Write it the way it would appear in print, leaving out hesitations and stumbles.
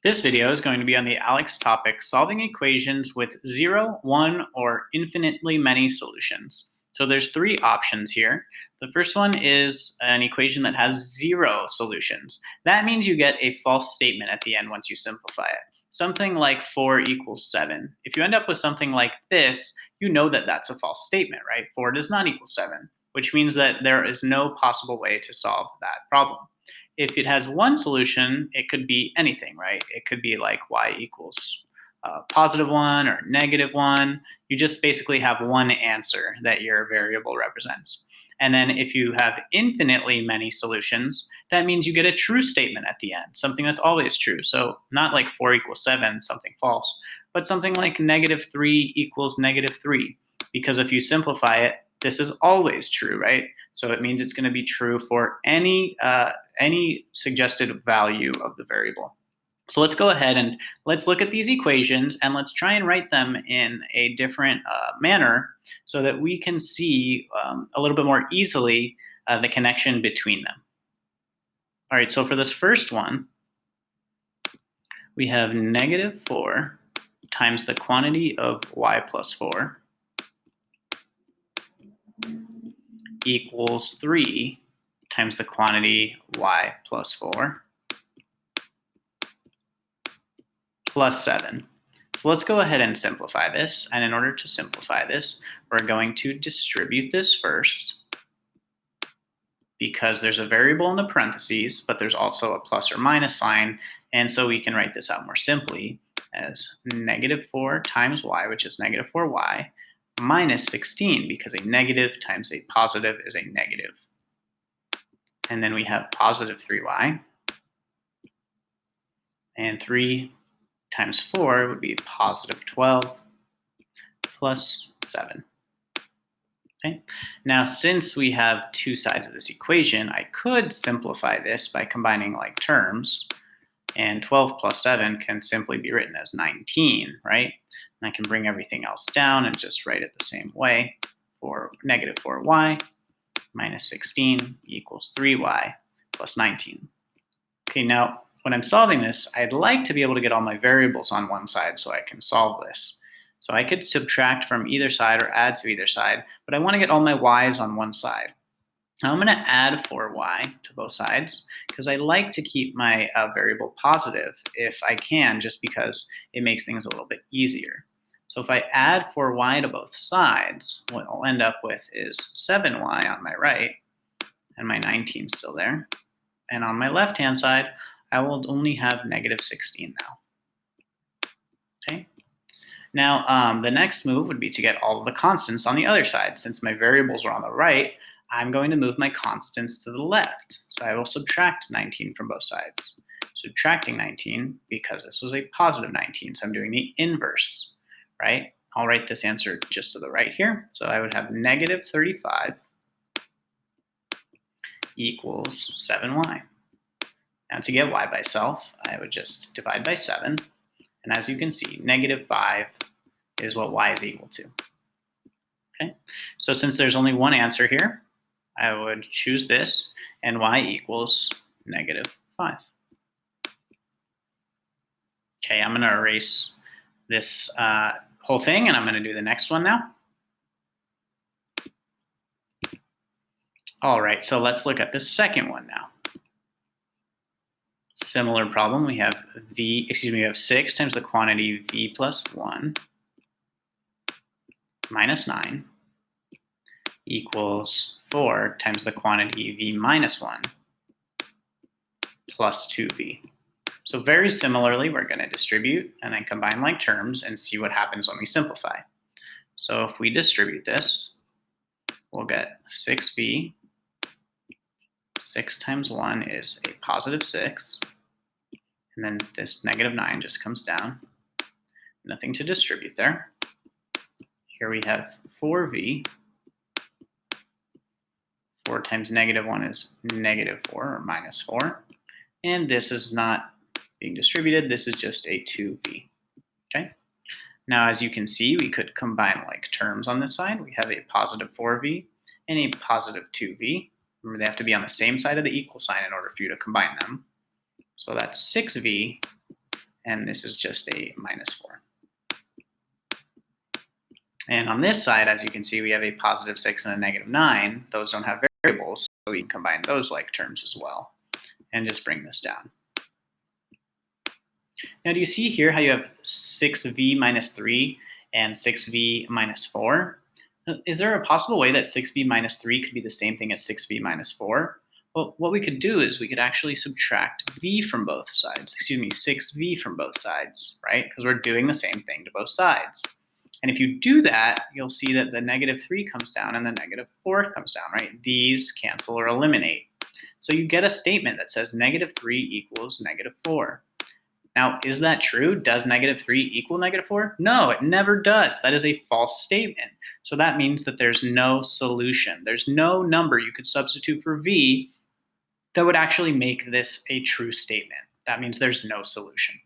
This video is going to be on the ALEKS topic, solving equations with 0, 1, or infinitely many solutions. So there's three options here. The first one is an equation that has 0 solutions. That means you get a false statement at the end once you simplify it. Something like 4 equals 7. If you end up with something like this, you know that that's a false statement, right? 4 does not equal 7, which means that there is no possible way to solve that problem. If it has one solution, it could be anything, right? It could be like y equals +1 or -1. You just basically have one answer that your variable represents. And then if you have infinitely many solutions, that means you get a true statement at the end, something that's always true. So not like 4 equals 7, something false, but something like -3 equals -3. Because if you simplify it, this is always true, right? So it means it's going to be true for any suggested value of the variable. So let's go ahead and let's look at these equations and let's try and write them in a different manner so that we can see a little bit more easily the connection between them. All right, so for this first one, we have -4 times the quantity of y plus 4 equals 3 times the quantity y plus 4 plus 7. So let's go ahead and simplify this. And in order to simplify this, we're going to distribute this first because there's a variable in the parentheses, but there's also a plus or minus sign. And so we can write this out more simply as -4 times y, which is -4y, minus 16, because a negative times a positive is a negative. And then we have positive 3y. And 3 times 4 would be positive 12 plus 7. Okay. Now, since we have two sides of this equation, I could simplify this by combining like terms. And 12 plus 7 can simply be written as 19, right? And I can bring everything else down and just write it the same way. For -4y minus 16 equals 3y plus 19. Okay, now when I'm solving this, I'd like to be able to get all my variables on one side so I can solve this. So I could subtract from either side or add to either side, but I want to get all my y's on one side. Now I'm going to add 4y to both sides because I like to keep my variable positive if I can, just because it makes things a little bit easier. So if I add 4y to both sides, what I'll end up with is 7y on my right, and my 19 is still there. And on my left-hand side, I will only have -16 now. Okay. Now, the next move would be to get all of the constants on the other side. Since my variables are on the right, I'm going to move my constants to the left. So I will subtract 19 from both sides. Subtracting 19, because this was a positive 19, so I'm doing the inverse, right? I'll write this answer just to the right here. So I would have -35 equals 7y. Now to get y by itself, I would just divide by 7. And as you can see, -5 is what y is equal to. Okay, so since there's only one answer here, I would choose this, and y equals -5. Okay, I'm going to erase this whole thing, and I'm going to do the next one now. All right, so let's look at the second one now. Similar problem, we have we have 6 times the quantity v plus 1 minus 9 equals 4 times the quantity v minus 1 plus 2v. So very similarly, we're going to distribute and then combine like terms and see what happens when we simplify. So if we distribute this, we'll get 6v. 6 times 1 is a positive 6. And then this -9 just comes down. Nothing to distribute there. Here we have 4v. 4 times -1 is -4 or -4. And this is not being distributed. This is just a 2v. Okay. Now, as you can see, we could combine like terms on this side. We have a positive 4v and a positive 2v. Remember, they have to be on the same side of the equal sign in order for you to combine them. So that's 6v, and this is just a -4. And on this side, as you can see, we have a +6 and a -9. Those don't have variables, so we can combine those like terms as well and just bring this down. Now, do you see here how you have 6v minus 3 and 6v minus 4? Is there a possible way that 6v minus 3 could be the same thing as 6v minus 4? Well, what we could do is we could actually subtract v from both sides. 6v from both sides, right? Because we're doing the same thing to both sides. And if you do that, you'll see that the -3 comes down and the -4 comes down, right? These cancel or eliminate. So you get a statement that says -3 equals -4. Now, is that true? Does -3 equal -4? No, it never does. That is a false statement. So that means that there's no solution. There's no number you could substitute for v that would actually make this a true statement. That means there's no solution.